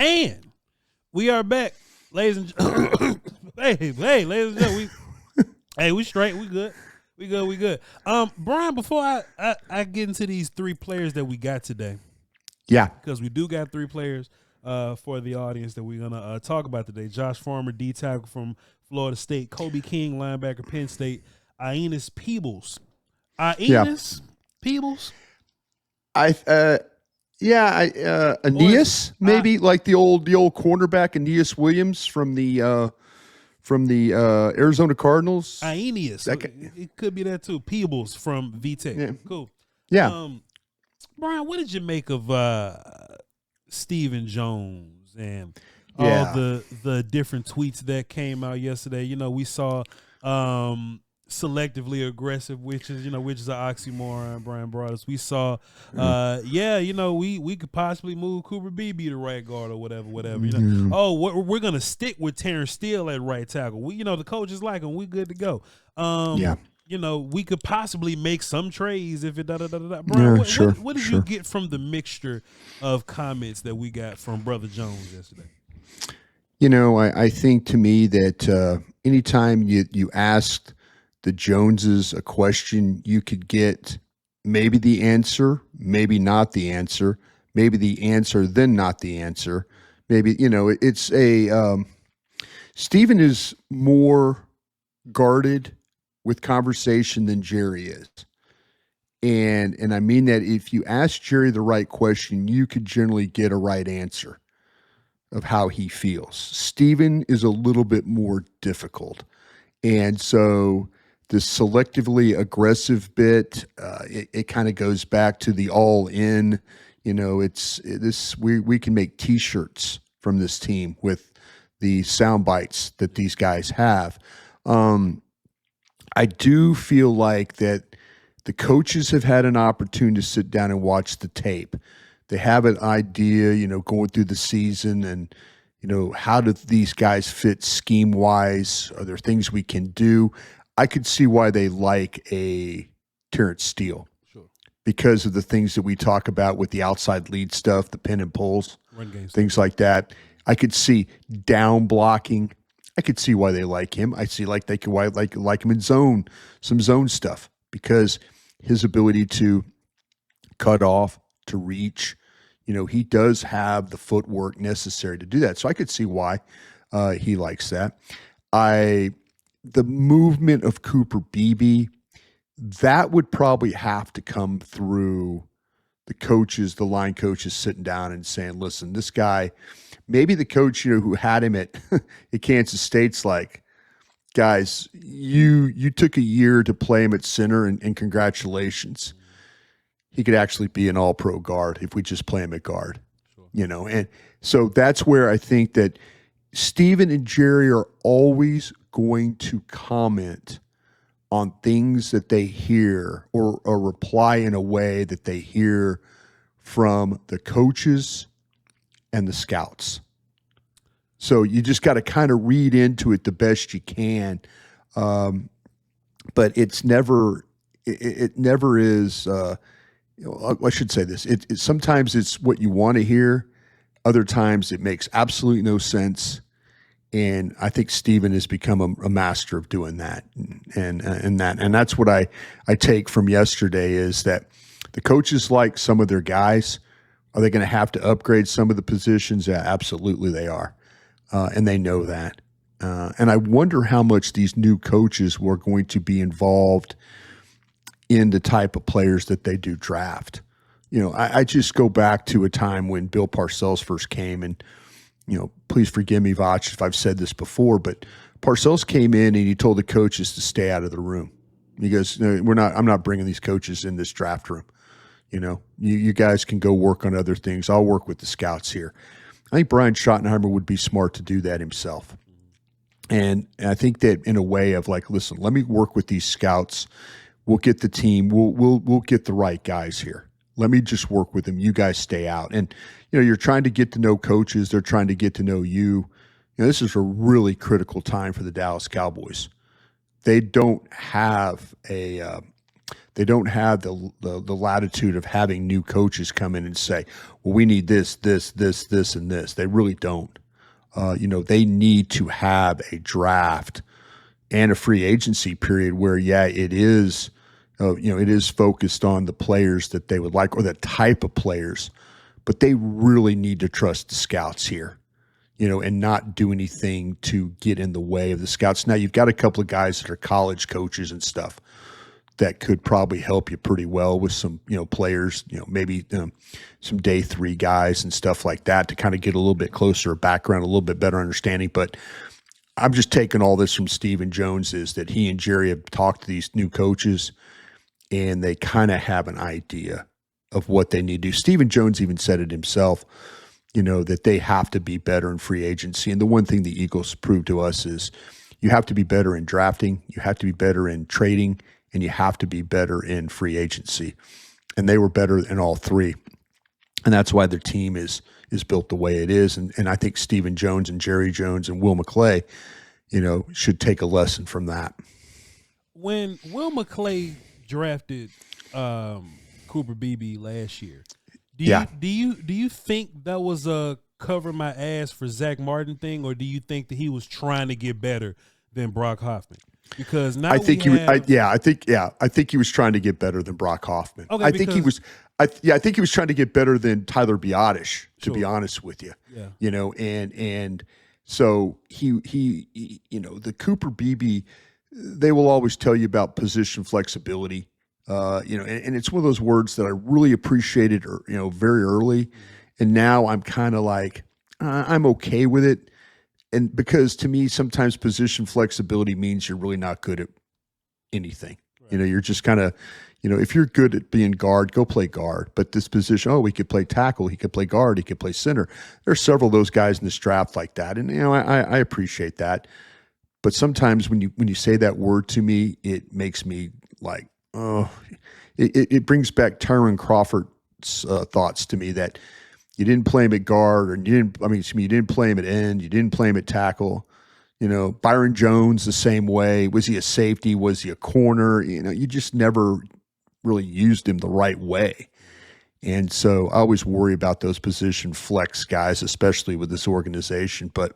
And we are back, ladies and gentlemen. Hey, ladies and gentlemen. We straight. We good. We good. Bryan, before I get into these three players that we got today. Yeah. Because we do got three players for the audience that we're going to talk about today. Josh Farmer, D-tackle from Florida State. Kobe King, linebacker, Penn State. Aeneas Peebles. Peebles? Aeneas, maybe like the old cornerback Aeneas Williams from the Arizona Cardinals. Aeneas. It could be that too. Peebles from VTech. Yeah. Cool. Yeah. Bryan, what did you make of Stephen Jones and all the different tweets that came out yesterday? You know, we saw selectively aggressive, which is an oxymoron, Bryan Broaddus. We saw, we could possibly move Cooper Beebe to right guard or whatever. We're gonna stick with Terrence Steele at right tackle. The coaches like him. We good to go. We could possibly make some trades if it Bryan, what did you get from the mixture of comments that we got from Brother Jones yesterday? I think to me that anytime you asked the Joneses a question, you could get maybe the answer, maybe not the answer, maybe the answer, then not the answer. Maybe, it's Stephen is more guarded with conversation than Jerry is. And I mean that if you ask Jerry the right question, you could generally get a right answer of how he feels. Stephen is a little bit more difficult. And so the selectively aggressive bit, it kind of goes back to the all in, we can make t-shirts from this team with the sound bites that these guys have. I do feel like that the coaches have had an opportunity to sit down and watch the tape. They have an idea, going through the season and, how do these guys fit scheme wise? Are there things we can do? I could see why they like a Terrence Steele. Sure. Because of the things that we talk about with the outside lead stuff, the pin and pulls, run game things stuff. Like that. I could see down blocking. I could see why they like him. I see why they like him in zone, some zone stuff, because his ability to cut off, to reach, he does have the footwork necessary to do that. So I could see why he likes that. The movement of Cooper Beebe, that would probably have to come through the coaches, the line coaches sitting down and saying, listen, this guy, maybe the coach, who had him at Kansas State's like, guys, you took a year to play him at center and congratulations. He could actually be an all-pro guard if we just play him at guard, Sure. And so that's where I think that Stephen and Jerry are always going to comment on things that they hear or reply in a way that they hear from the coaches and the scouts. So you just got to kind of read into it the best you can. But it's never, it never is, I should say this. Sometimes it's what you want to hear. Other times it makes absolutely no sense. And I think Stephen has become a master of doing that. And that's what I take from yesterday is that the coaches like some of their guys. Are they going to have to upgrade some of the positions? Yeah, absolutely they are. And they know that. And I wonder how much these new coaches were going to be involved in the type of players that they do draft. I just go back to a time when Bill Parcells first came and, please forgive me, Voch, if I've said this before, but Parcells came in and he told the coaches to stay out of the room. He goes, no, I'm not bringing these coaches in this draft room. You guys can go work on other things. I'll work with the scouts here. I think Brian Schottenheimer would be smart to do that himself. And I think that in a way of like, listen, let me work with these scouts. We'll get the team. We'll get the right guys here. Let me just work with them. You guys stay out. And, you're trying to get to know coaches. They're trying to get to know you. This is a really critical time for the Dallas Cowboys. They don't have They don't have the latitude of having new coaches come in and say, well, we need this, this, this, this, and this. They really don't. They need to have a draft and a free agency period where, it is, it is focused on the players that they would like or the type of players, but they really need to trust the scouts here, and not do anything to get in the way of the scouts. Now, you've got a couple of guys that are college coaches and stuff that could probably help you pretty well with some, players, maybe some day 3 guys and stuff like that to kind of get a little bit closer background, a little bit better understanding. But I'm just taking all this from Stephen Jones, is that he and Jerry have talked to these new coaches and they kind of have an idea of what they need to do. Stephen Jones even said it himself, that they have to be better in free agency. And the one thing the Eagles proved to us is you have to be better in drafting, you have to be better in trading, and you have to be better in free agency. And they were better in all 3. And that's why their team is built the way it is. And I think Stephen Jones and Jerry Jones and Will McClay, should take a lesson from that. When Will McClay drafted Cooper Beebe last year, do you think that was a cover my ass for Zach Martin thing, or do you think that he was trying to get better than Brock Hoffman? Because now I think he was trying to get better than Brock Hoffman. Okay, I think he was trying to get better than Tyler Biadasz, to be honest with you. Yeah. And so he the Cooper Beebe, they will always tell you about position flexibility. And it's one of those words that I really appreciated, very early. And now I'm kind of like, I'm okay with it. And because to me, sometimes position flexibility means you're really not good at anything. Right. You're just kind of, if you're good at being guard, go play guard. But this position, he could play tackle, he could play guard, he could play center. There are several of those guys in this draft like that. And, I appreciate that. But sometimes when you say that word to me, it makes me like, it brings back Tyron Crawford's thoughts to me that you didn't play him at guard, or you didn't play him at end, you didn't play him at tackle. Byron Jones the same way. Was he a safety? Was he a corner? You just never really used him the right way. And so I always worry about those position flex guys, especially with this organization. But,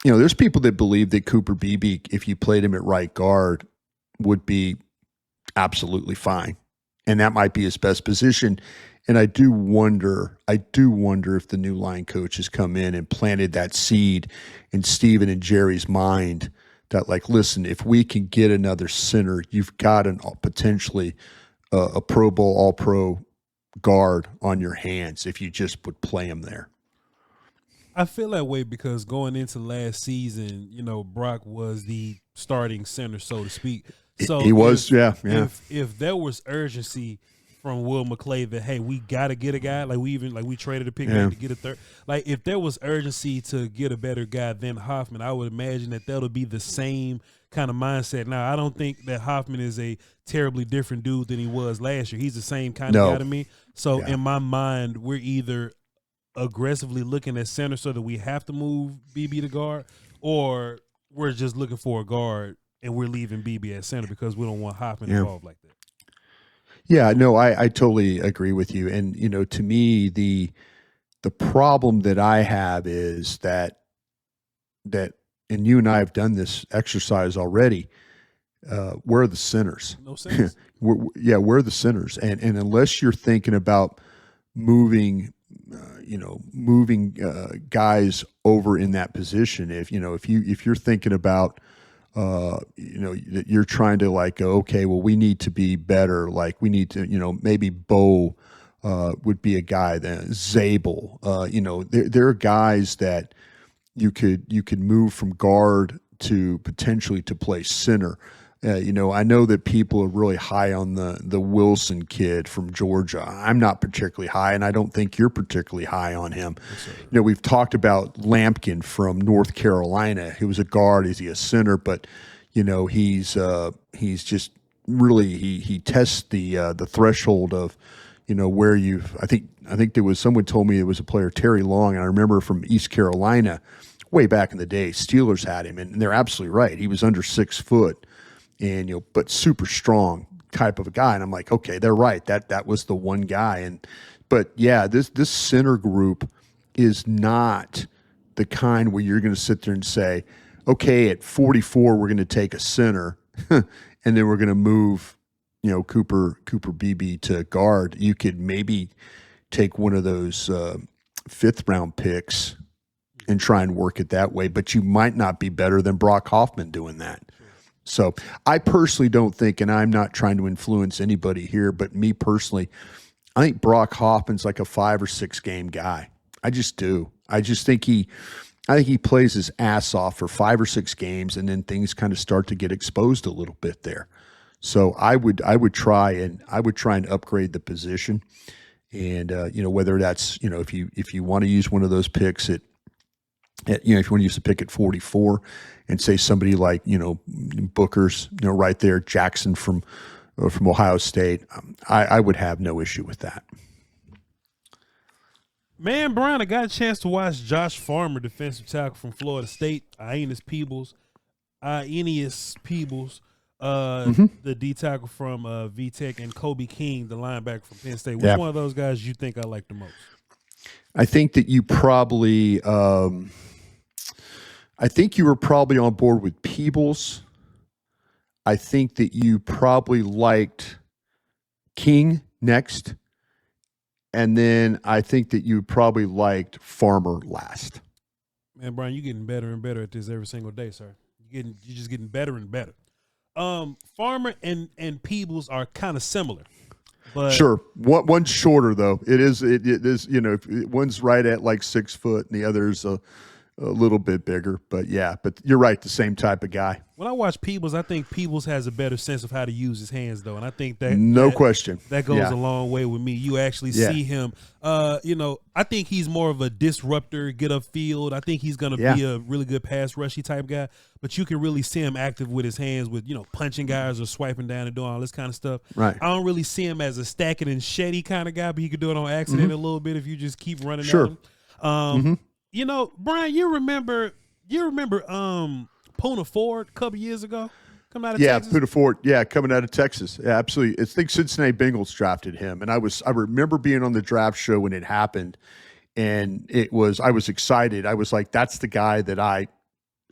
there's people that believe that Cooper Beebe, if you played him at right guard, would be absolutely fine. And that might be his best position. And I do wonder if the new line coach has come in and planted that seed in Stephen and Jerry's mind that, like, listen, if we can get another center, you've got potentially a Pro Bowl, All-Pro guard on your hands if you just would play him there. I feel that way because going into last season, Brock was the starting center, so to speak. So he was, yeah. If there was urgency from Will McClay that, hey, we got to get a guy, we traded a pick to get a third. Like, if there was urgency to get a better guy than Hoffman, I would imagine that that'll be the same kind of mindset. Now, I don't think that Hoffman is a terribly different dude than he was last year. He's the same kind of guy to me. So in my mind, we're either aggressively looking at center so that we have to move BB to guard, or we're just looking for a guard and we're leaving BB at center because we don't want Hoffman involved like that. Yeah, no, I totally agree with you. And, to me, the problem that I have is that, and you and I have done this exercise already, where are the centers? No sense. Where are the centers? And unless you're thinking about moving guys over in that position, if you're thinking about, that you're trying to go, okay, well, we need to be better. Like, we need to, maybe Bo would be a guy, then Zabel. There are guys that you could move from guard to potentially to play center. I know that people are really high on the Wilson kid from Georgia. I'm not particularly high, and I don't think you're particularly high on him. Yes, we've talked about Lampkin from North Carolina. He was a guard. Is he a center? But he's just really he tests the threshold of where you've. I think there was someone told me it was a player, Terry Long, and I remember from East Carolina way back in the day. Steelers had him, and they're absolutely right. He was under 6 foot. And but super strong, type of a guy. And I'm like, okay, they're right. That was the one guy. But yeah, this center group is not the kind where you're going to sit there and say, okay, at 44, we're going to take a center and then we're going to move, Cooper Beebe to guard. You could maybe take one of those 5th round picks and try and work it that way, but you might not be better than Brock Hoffman doing that. So I personally don't think, and I'm not trying to influence anybody here, but me personally, I think Brock Hoffman's like a 5 or 6 game guy. I just do. I think he plays his ass off for 5 or 6 games, and then things kind of start to get exposed a little bit there. So I would try and upgrade the position, and whether that's if you want to use one of those picks at if you want to use the pick at 44, and say somebody like Booker's right there, Jackson from Ohio State, I would have no issue with that. Man, Brian, I got a chance to watch Josh Farmer, defensive tackle from Florida State, Aeneas Peebles, the D tackle from VTech, and Kobe King, the linebacker from Penn State. Which one of those guys you think I like the most? I think that you probably, I think you were probably on board with Peebles. I think that you probably liked King next. And then I think that you probably liked Farmer last. Man, Brian, you're getting better and better at this every single day, sir. You're just getting better and better. Farmer and Peebles are kind of similar. But sure. One's shorter though. It is one's right at like 6 foot and the other's a little bit bigger. But yeah, but you're right, the same type of guy. When I watch Peebles, I think Peebles has a better sense of how to use his hands, though, and I think that question that goes a long way with me. You actually see him. I think he's more of a disruptor, get upfield. I think he's going to be a really good pass rushy type guy. But you can really see him active with his hands, with punching guys or swiping down and doing all this kind of stuff. Right. I don't really see him as a stack it and sheddy kind of guy, but he could do it on accident a little bit if you just keep running at him. Brian, you remember Puna Ford a couple years ago coming out of Texas? Puna Ford, coming out of Texas. Yeah, absolutely. I think Cincinnati Bengals drafted him. And I remember being on the draft show when it happened, and I was excited. I was like, that's the guy that I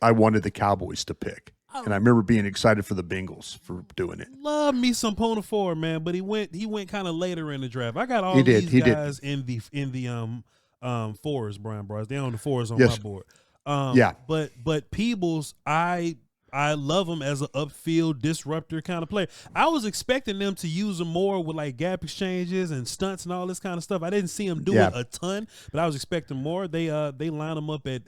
wanted the Cowboys to pick. And I remember being excited for the Bengals for doing it. Love me some Puna Ford, man, but he went kind of later in the draft. I got all these guys in the fours, Bryan Broaddus. They own the fours on my board. But Peebles, I love him as an upfield disruptor kind of player. I was expecting them to use him more with like gap exchanges and stunts and all this kind of stuff. I didn't see him do it a ton, but I was expecting more. They line him up at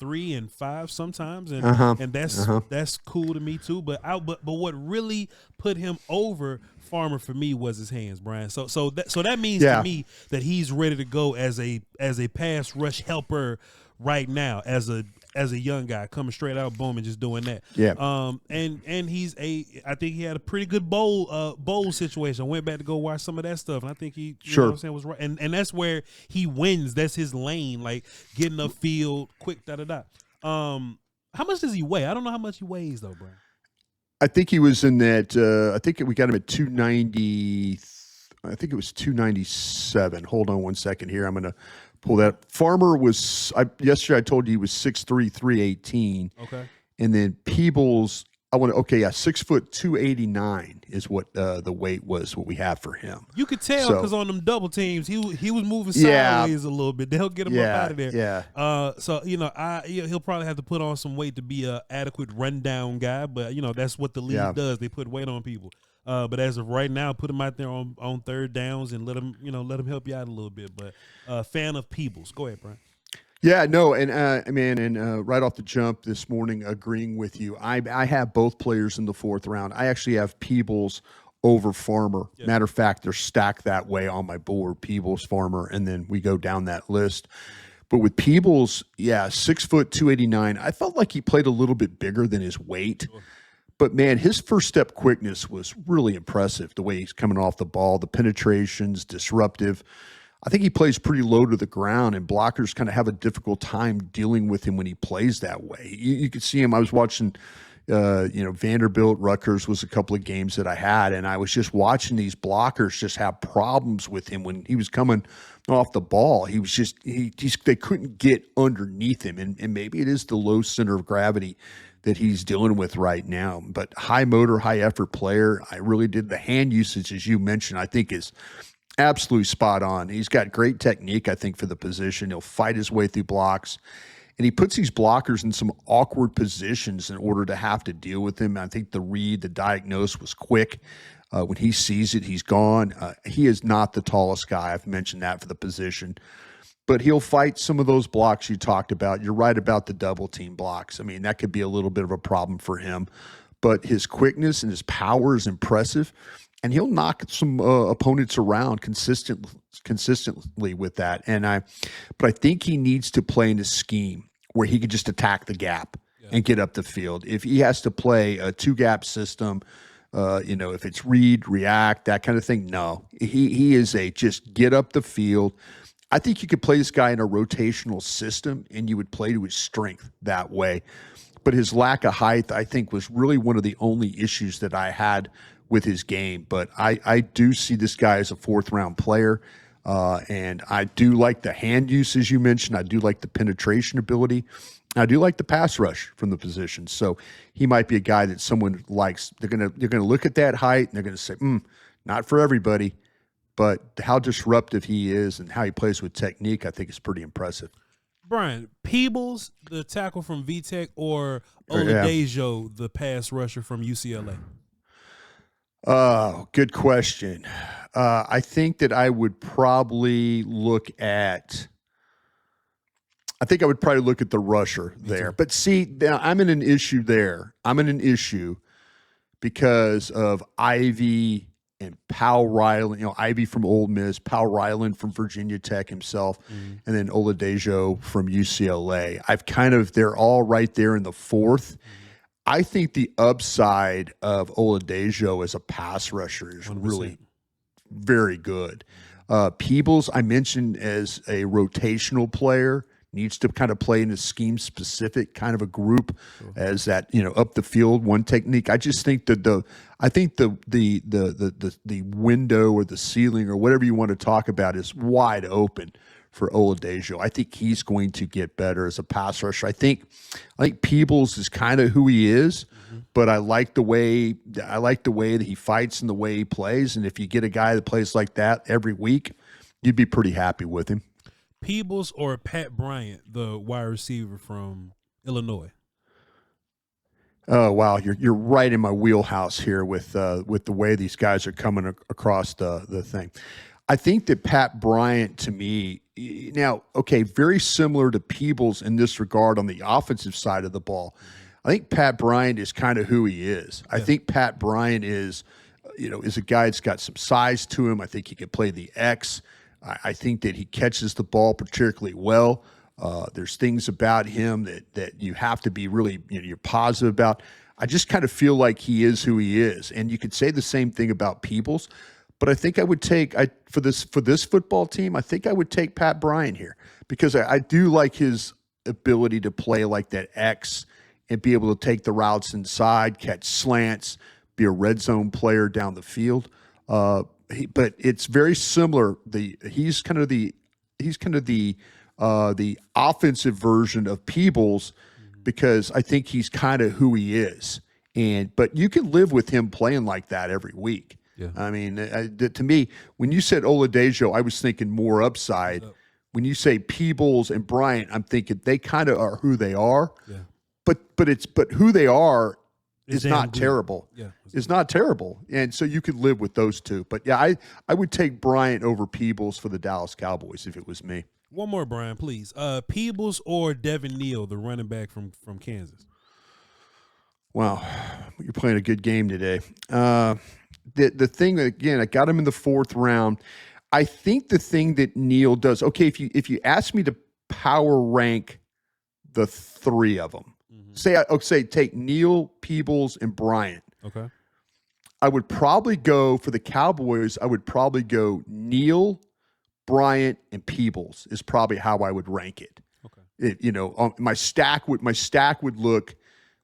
3 and 5 sometimes, and that's cool to me too. But what really put him over Farmer for me was his hands, Brian. So that means to me that he's ready to go as a pass rush helper right now, as a young guy coming straight out of boom and just doing that. And I think he had a pretty good bowl situation. I went back to go watch some of that stuff, and I think he know what I'm saying, was right. And that's where he wins. That's his lane, like getting upfield quick, How much does he weigh? I don't know how much he weighs though, Brian. I think he was in that. I think we got him at 290. I think it was 297. Hold on one second here. I'm going to pull that. Farmer was yesterday. I told you he was 6'3", 318. Okay. And then Peebles, 6 foot 289 is what the weight was. What we have for him. You could tell because on them double teams, he was moving sideways a little bit. They'll get him up out of there. Yeah. So he'll probably have to put on some weight to be a adequate rundown guy. But that's what the league does. They put weight on people. But as of right now, put him out there on third downs and let him help you out a little bit. But fan of Peebles. Go ahead, Brian. Yeah, no, and right off the jump this morning, agreeing with you. I have both players in the 4th round. I actually have Peebles over Farmer. Yeah. Matter of fact, they're stacked that way on my board: Peebles, Farmer, and then we go down that list. But with Peebles, 6 foot 289. I felt like he played a little bit bigger than his weight. Sure. But, man, his first step quickness was really impressive, the way he's coming off the ball, the penetrations, disruptive. I think he plays pretty low to the ground, and blockers kind of have a difficult time dealing with him when he plays that way. You could see him. I was watching, Vanderbilt, Rutgers was a couple of games that I had, and I was just watching these blockers just have problems with him when he was coming off the ball. He was just they couldn't get underneath him, and maybe it is the low center of gravity that he's dealing with right now. But high motor, high effort player. I really did the hand usage, as you mentioned, I think is absolutely spot on. He's got great technique, I think, for the position. He'll fight his way through blocks. And he puts these blockers in some awkward positions in order to have to deal with him. I think the diagnose was quick. When he sees it, he's gone. He is not the tallest guy. I've mentioned that for the position. But he'll fight some of those blocks you talked about. You're right about the double team blocks. I mean, that could be a little bit of a problem for him. But his quickness and his power is impressive. And he'll knock some opponents around consistently with that. But I think he needs to play in a scheme where he could just attack the gap and get up the field. If he has to play a 2-gap system, if it's read, react, that kind of thing, no. He is just get up the field. I think you could play this guy in a rotational system and you would play to his strength that way. But his lack of height, I think, was really one of the only issues that I had with his game. But I do see this guy as a 4th-round player, and I do like the hand use, as you mentioned. I do like the penetration ability. I do like the pass rush from the position. So he might be a guy that someone likes. They're gonna look at that height and they're gonna say, not for everybody. But how disruptive he is and how he plays with technique, I think, is pretty impressive. Bryan, Peebles, the tackle from VTech, or Oladejo, the pass rusher from UCLA? Good question. I think that I would probably look at the rusher there. But see, now I'm in an issue there. I'm in an issue because of Ivy and Powell Ryland, Ivy from Ole Miss, Powell Ryland from Virginia Tech himself, and then Oladejo from UCLA. They're all right there in the 4th. I think the upside of Oladejo as a pass rusher is 100%. Really very good. Peebles, I mentioned as a rotational player, needs to kind of play in a scheme-specific kind of a group as that, up the field, one technique. I just think that the window or the ceiling or whatever you want to talk about is wide open for Oladejo. I think he's going to get better as a pass rusher. I think Peebles is kind of who he is, but I like the way that he fights and the way he plays. And if you get a guy that plays like that every week, you'd be pretty happy with him. Peebles or Pat Bryant, the wide receiver from Illinois? Oh wow, you're right in my wheelhouse here with the way these guys are coming across the thing. I think that Pat Bryant, to me, very similar to Peebles in this regard on the offensive side of the ball. I think Pat Bryant is kind of who he is. Yeah. I think Pat Bryant is a guy that's got some size to him. I think he can play the X. I think that he catches the ball particularly well. There's things about him that you have to be really you're positive about. I just kind of feel like he is who he is, and you could say the same thing about Peebles. But I think I would take for this football team. I think I would take Pat Bryant here because I do like his ability to play like that X and be able to take the routes inside, catch slants, be a red zone player down the field. But it's very similar. He's kind of the offensive version of Peebles because I think he's kind of who he is. But you can live with him playing like that every week. Yeah. I mean, to me, when you said Oladejo, I was thinking more upside. When you say Peebles and Bryant, I'm thinking they kind of are who they are. Yeah. But who they are is not terrible. Yeah. It's not terrible. And so you could live with those two. But yeah, I would take Bryant over Peebles for the Dallas Cowboys if it was me. One more, Bryan, please. Peebles or Devin Neal, the running back from Kansas? Wow, you're playing a good game today. The thing, again, I got him in the 4th round. I think the thing that Neal does, okay, if you ask me to power rank the 3 of them, say take Neal, Peebles, and Bryant. Okay. I would probably go for the Cowboys. I would probably go Neal, Bryant, and Peebles is probably how I would rank it. Okay. My stack would look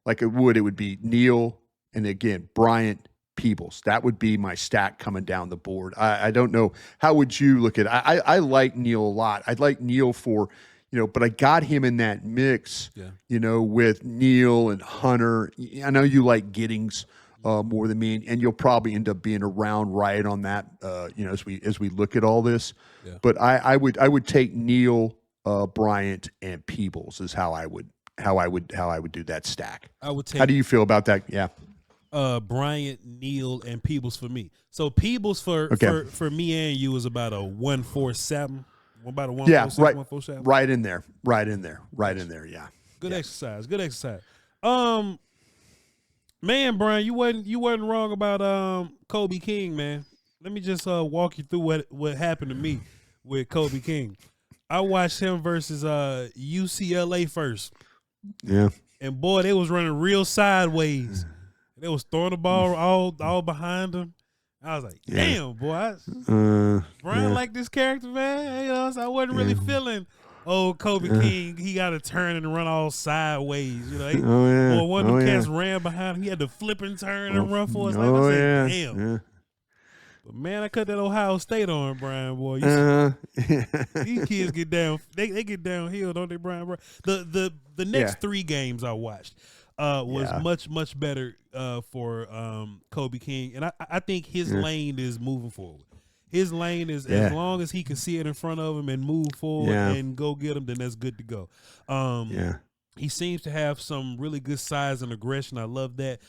like it would be Neal and again Bryant, Peebles. That would be my stack coming down the board. I don't know. How would you look at it? I like Neal a lot. I'd like Neal for, but I got him in that mix, with Neal and Hunter. I know you like Giddings more than me, and you'll probably end up being around right on that, as we look at all this. Yeah. But I would take Neal, Bryant, and Peebles is how I would do that stack. I would take. How do you feel about that? Yeah. Bryant, Neal, and Peebles for me. So Peebles for me and you is about a 147. About a 147, right, 147. Right in there. Yeah. Good exercise. Man, Brian, you wasn't wrong about Kobe King, man. Let me just walk you through what happened to me with Kobe King. I watched him versus UCLA first. Yeah. And boy, they was running real sideways. They was throwing the ball all behind him. I was like, damn, boy. Brian liked this character, man. So I wasn't really feeling Kobe King. He got to turn and run all sideways. One of the cats ran behind him. He had to flip and turn and run for us. I said, damn. Yeah. But man, I cut that Ohio State on, Brian, boy. These kids get down. They get downhill, don't they, Brian? The next 3 games I watched was much better for Kobe King, and I think his lane is moving forward. His lane is as long as he can see it in front of him and move forward and go get him, then that's good to go. He seems to have some really good size and aggression. I love that.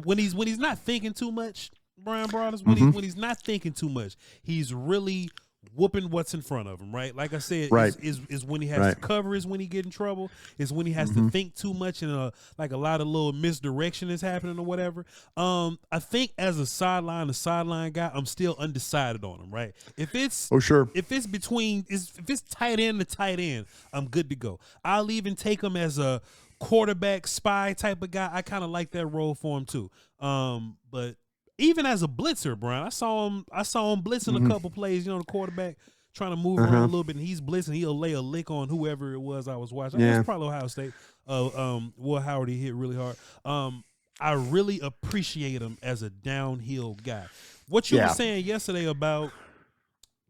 When he's not thinking too much, Bryan Broaddus, when he's not thinking too much, he's really whooping what's in front of him, right? Like I said, is when he has to cover, is when he get in trouble, is when he has to think too much and like a lot of little misdirection is happening or whatever. I think as a sideline guy, I'm still undecided on him, right? If it's if it's tight end to tight end, I'm good to go. I'll even take him as a quarterback spy type of guy. I kind of like that role for him too. But even as a blitzer, Brian, I saw him blitzing a couple plays, the quarterback trying to move around a little bit, and he's blitzing. He'll lay a lick on whoever it was I was watching. It's probably Ohio State. Will Howard, he hit really hard. I really appreciate him as a downhill guy. What you were saying yesterday about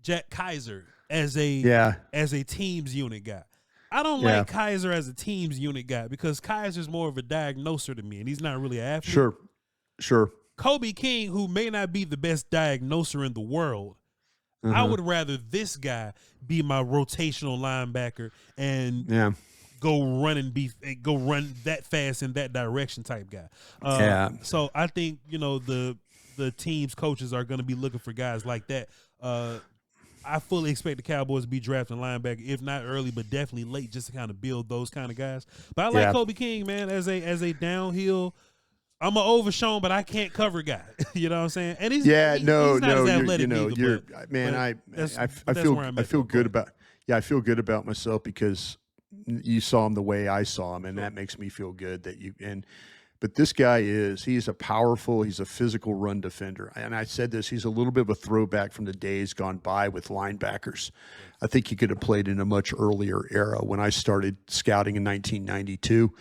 Jack Kaiser as a teams unit guy. I don't like Kaiser as a teams unit guy because Kaiser's more of a diagnoser to me, and he's not really an athlete. Sure. Kobe King, who may not be the best diagnoser in the world, I would rather this guy be my rotational linebacker and go run that fast in that direction type guy. So I think the team's coaches are going to be looking for guys like that. I fully expect the Cowboys to be drafting linebacker, if not early, but definitely late, just to kind of build those kind of guys. But I like Kobe King, man, as a downhill. I'm an overshown, but I can't cover guy. You know what I'm saying? And he's not as athletic either, I feel good about myself because you saw him the way I saw him, and that makes me feel good but this guy he's a physical run defender. And I said this, he's a little bit of a throwback from the days gone by with linebackers. I think he could have played in a much earlier era. When I started scouting in 1992,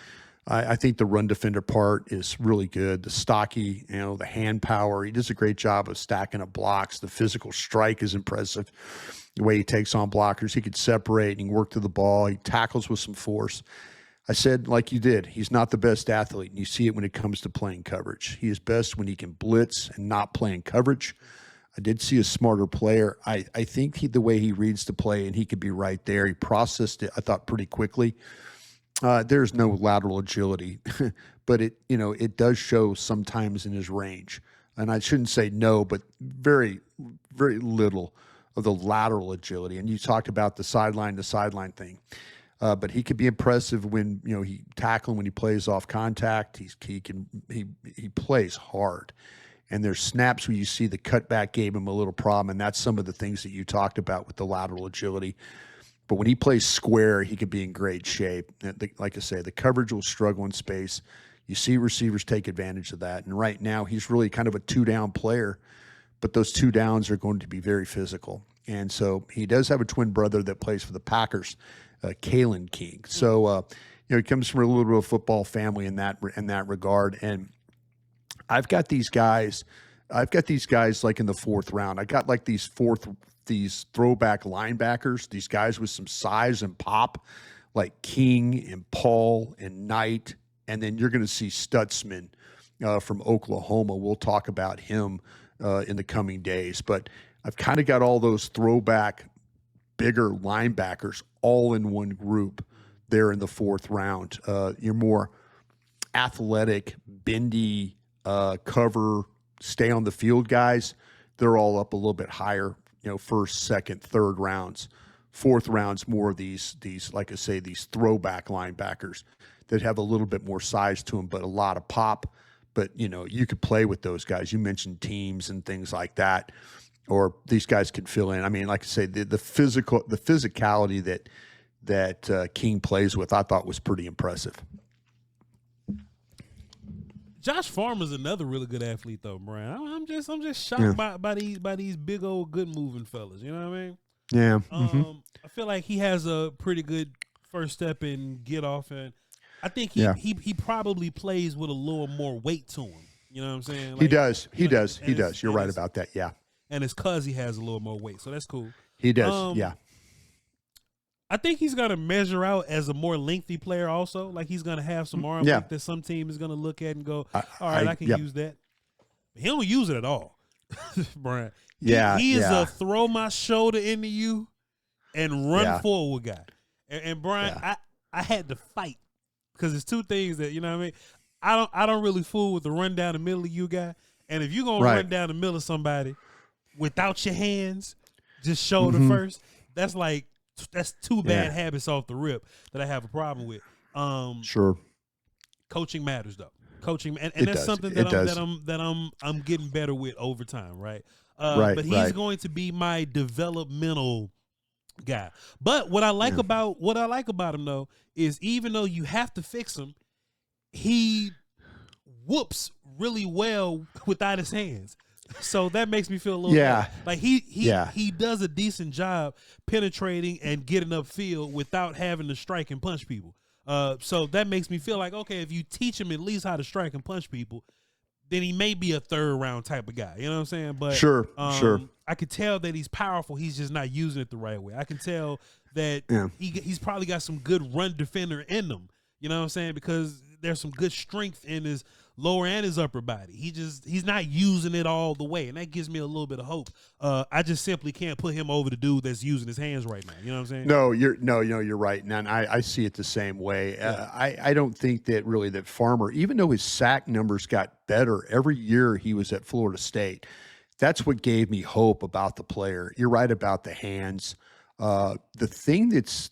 I think the run defender part is really good. The stocky, the hand power. He does a great job of stacking up blocks. The physical strike is impressive. The way he takes on blockers, he could separate and he can work to the ball. He tackles with some force. I said, like you did, he's not the best athlete, and you see it when it comes to playing coverage. He is best when he can blitz and not play in coverage. I did see a smarter player. I think the way he reads the play, and he could be right there. He processed it, I thought, pretty quickly. There's no lateral agility, but it does show sometimes in his range. And I shouldn't say no, but very, very little of the lateral agility. And you talked about the sideline to sideline thing. But he could be impressive when he tackling when he plays off contact. He plays hard, and there's snaps where you see the cutback gave him a little problem, and that's some of the things that you talked about with the lateral agility. But when he plays square, he could be in great shape. Like I say, the coverage will struggle in space. You see receivers take advantage of that, and right now he's really kind of a 2-down player, but those 2 downs are going to be very physical. And so he does have a twin brother that plays for the Packers. Kalen King. So, he comes from a little bit of a football family in that regard. And I've got these guys like in the fourth round. I got like these throwback linebackers, these guys with some size and pop, like King and Paul and Knight. And then you're going to see Stutzman from Oklahoma. We'll talk about him in the coming days. But I've kind of got all those throwback bigger linebackers all in one group there in the fourth round. Your more athletic, bendy, cover, stay on the field guys, they're all up a little bit higher, first, second, third rounds. Fourth rounds, more of these, like I say, these throwback linebackers that have a little bit more size to them, but a lot of pop. But, you could play with those guys. You mentioned teams and things like that, or these guys could fill in. I mean, like I say, the physicality that King plays with, I thought was pretty impressive. Josh Farmer's another really good athlete, though, Brian. I'm just shocked by these big old good moving fellas. You know what I mean? Yeah. I feel like he has a pretty good first step in get off, and I think he probably plays with a little more weight to him. You know what I'm saying? Like, he does. You're right about that. Yeah. And it's because he has a little more weight, so that's cool. He does. Yeah. I think he's going to measure out as a more lengthy player also. Like, he's going to have some arm length that some team is going to look at and go, all right, I can use that. He don't use it at all, Brian. He is a throw my shoulder into you and run forward guy. And Brian, I had to fight because it's two things that, you know what I mean? I don't really fool with the run down the middle of you guy. And if you're going to run down the middle of somebody without your hands, just shoulder first, that's two bad habits off the rip that I have a problem with. Sure. Coaching matters though. Coaching and that's something that I'm getting better with over time, right? But he's going to be my developmental guy. But what I like about him though is even though you have to fix him, he whoops really well without his hands. So that makes me feel a little better. Like he does a decent job penetrating and getting upfield without having to strike and punch people. So that makes me feel like, okay, if you teach him at least how to strike and punch people, then he may be a third round type of guy. You know what I'm saying? But sure. I could tell that he's powerful. He's just not using it the right way. I can tell that he's probably got some good run defender in him. You know what I'm saying? Because there's some good strength in his lower and his upper body. He's not using it all the way, and that gives me a little bit of hope. I just simply can't put him over the dude that's using his hands right now. You know what I'm saying? You're right, and I see it the same way. I don't think that Farmer, even though his sack numbers got better every year he was at Florida State, that's what gave me hope about the player. You're right about the hands. The thing that's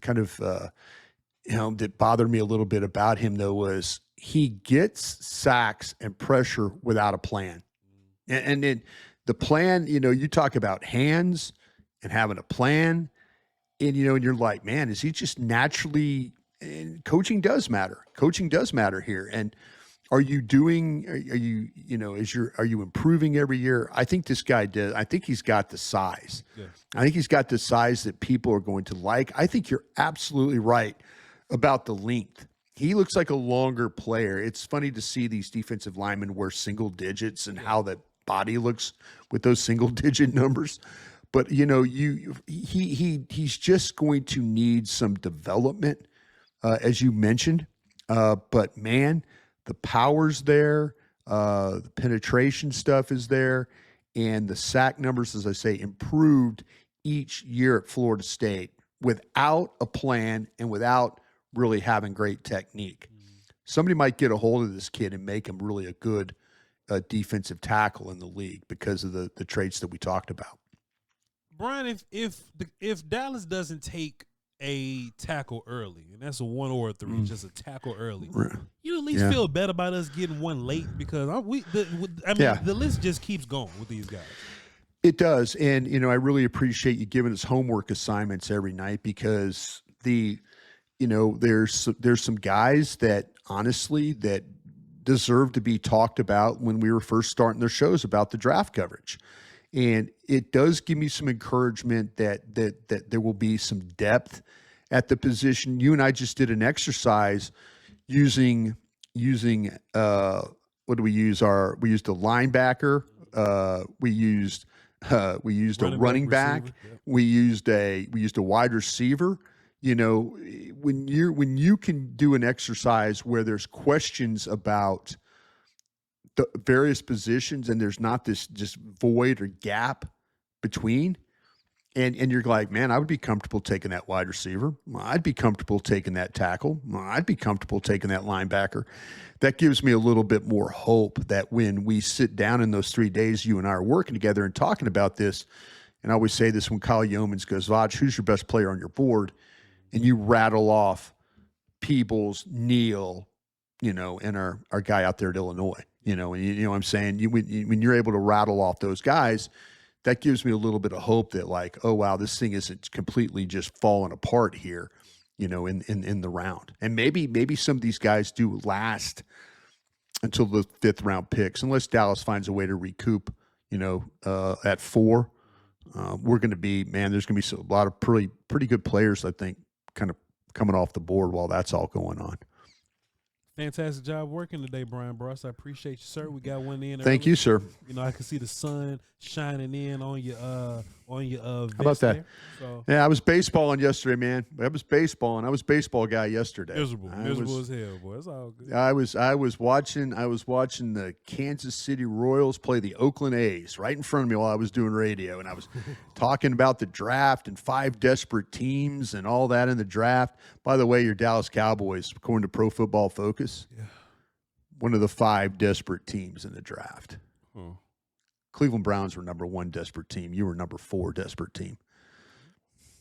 kind of that bothered me a little bit about him though was he gets sacks and pressure without a plan. And then the plan, you talk about hands and having a plan, and you're like, man, is he just naturally, and coaching does matter. Coaching does matter here. And are you improving every year? I think this guy does. I think he's got the size. Yeah. I think he's got the size that people are going to like. I think you're absolutely right about the length. He looks like a longer player. It's funny to see these defensive linemen wear single digits and how the body looks with those single digit numbers. But he's just going to need some development, as you mentioned. But man, the power's there, the penetration stuff is there, and the sack numbers, as I say, improved each year at Florida State without a plan and without really having great technique. Somebody might get a hold of this kid and make him really a good defensive tackle in the league because of the traits that we talked about. Brian, if Dallas doesn't take a tackle early, and that's a 1 or a 3, just a tackle early, you at least feel better about us getting one late because the list just keeps going with these guys. It does, and I really appreciate you giving us homework assignments every night because there's some guys that honestly that deserve to be talked about when we were first starting their shows about the draft coverage. And it does give me some encouragement that there will be some depth at the position. You and I just did an exercise using what do we use? We used a linebacker. We used a running back. Yep. We used a wide receiver. When you can do an exercise where there's questions about the various positions and there's not this just void or gap between, and you're like, man, I would be comfortable taking that wide receiver. I'd be comfortable taking that tackle. I'd be comfortable taking that linebacker. That gives me a little bit more hope that when we sit down in those 3 days, you and I are working together and talking about this, and I always say this when Kyle Yeomans goes, Voch, who's your best player on your board? And you rattle off Peebles, Neal, and our guy out there at Illinois, and what I'm saying? When you're able to rattle off those guys, that gives me a little bit of hope that like, oh, wow, this thing isn't completely just falling apart here, in the round. And maybe some of these guys do last until the 5th round picks, unless Dallas finds a way to recoup, at 4. We're going to be, man, there's going to be a lot of pretty good players, I think, kind of coming off the board while that's all going on. Fantastic job working today, Bryan Broaddus. I appreciate you, sir. We got one in. Thank you, sir. I can see the sun shining in on your How about that? So. Yeah, I was baseballing yesterday, man. I was baseball guy yesterday. Miserable as hell, boy. It's all good. I was watching the Kansas City Royals play the Oakland A's right in front of me while I was doing radio, and I was talking about the draft and 5 desperate teams and all that in the draft. By the way, your Dallas Cowboys, according to Pro Football Focus, one of the 5 desperate teams in the draft. Oh. Cleveland Browns were number 1 desperate team. You were number 4 desperate team.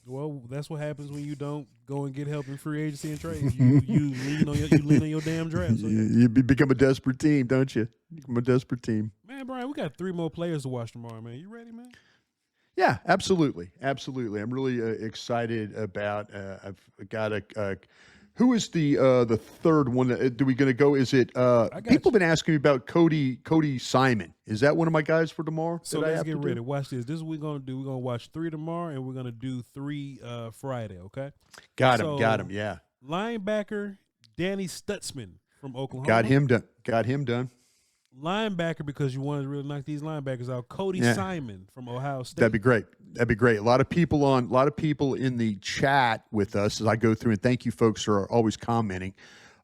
Well, that's what happens when you don't go and get help in free agency and trades. You lean on your damn draft. So you become a desperate team, don't you? You become a desperate team. Man, Bryan, we got 3 more players to watch tomorrow, man. You ready, man? Yeah, absolutely. I'm really excited about. I've got a. Who is the 3rd one? Do we going to go? Is it? People have been asking me about Cody Simon. Is that one of my guys for tomorrow? So let's get ready. Watch this. This is what we're going to do. We're going to watch 3 tomorrow, and we're going to do 3 Friday. Okay. Got him. Yeah. Linebacker Danny Stutzman from Oklahoma. Got him done. Linebacker, because you wanted to really knock these linebackers out. Cody Simon from Ohio State. That'd be great. A lot of people in the chat with us as I go through, and thank you folks who are always commenting.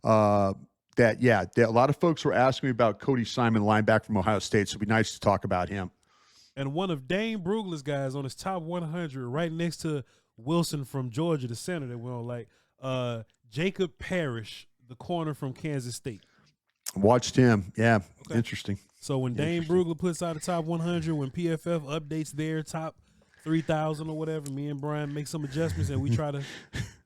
A lot of folks were asking me about Cody Simon, linebacker from Ohio State. So it'd be nice to talk about him. And one of Dane Brugler's guys on his top 100, right next to Wilson from Georgia, the center that we don't like, Jacob Parrish, the corner from Kansas State. Watched him. Yeah. Okay. Interesting. So when Dane Brugler puts out a top 100, when PFF updates their top 3,000 or whatever, me and Bryan make some adjustments and we try to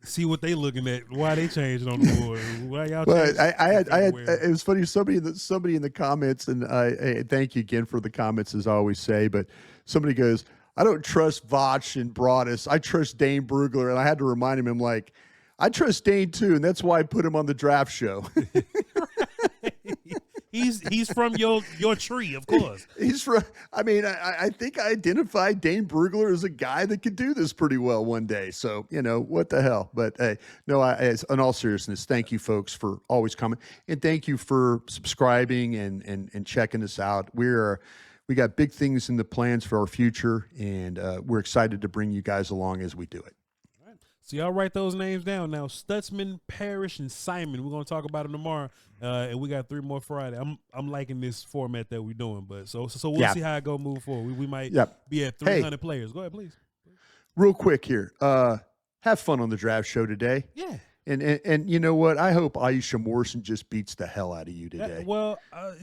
see what they looking at, why they changing on the board. Why y'all it was funny. Somebody in the comments, and I thank you again for the comments as I always say, but somebody goes, I don't trust Voch and Broaddus. I trust Dane Brugler. And I had to remind him, I'm like, I trust Dane too. And that's why I put him on the draft show. He's from your tree, of course. He's from. I mean, I think I identified Dane Brugler as a guy that could do this pretty well one day. So what the hell? But hey, no. In all seriousness, thank you folks for always coming, and thank you for subscribing and checking us out. We got big things in the plans for our future, and we're excited to bring you guys along as we do it. So y'all write those names down now. Stutzman, Parrish, and Simon. We're gonna talk about them tomorrow, and we got 3 more Friday. I'm liking this format that we're doing, but so we'll see how it go move forward. We might be at 300 players. Go ahead, please. Real quick here. Have fun on the draft show today. Yeah. And you know what? I hope Aisha Morrison just beats the hell out of you today.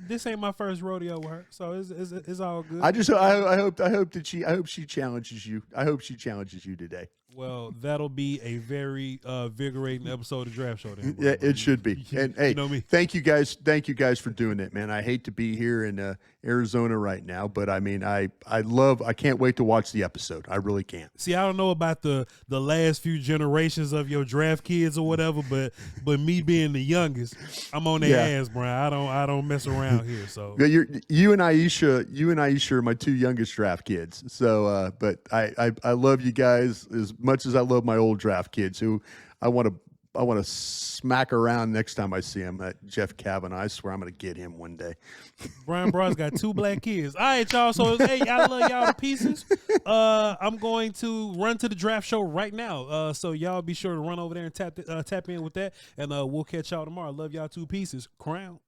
This ain't my first rodeo with her, so it's all good. I hope she challenges you. I hope she challenges you today. Well, that'll be a very invigorating episode of Draft Show. Then, yeah, it should be. And hey, thank you guys for doing it, man. I hate to be here in Arizona right now, but I mean, I can't wait to watch the episode. I really can't. See, I don't know about the last few generations of your draft kids or whatever, but me being the youngest, I'm on their ass, Bryan. I don't mess around here. So you and Aisha are my 2 youngest draft kids. So, but I love you guys as much as I love my old draft kids, who I want to smack around next time I see him. Jeff Kavanaugh, I swear I'm going to get him one day. Bryan Broaddus got 2 black kids. All right, y'all. So, hey, I love y'all to pieces. I'm going to run to the draft show right now. So y'all be sure to run over there and tap in with that. And we'll catch y'all tomorrow. Love y'all 2 pieces. Crown.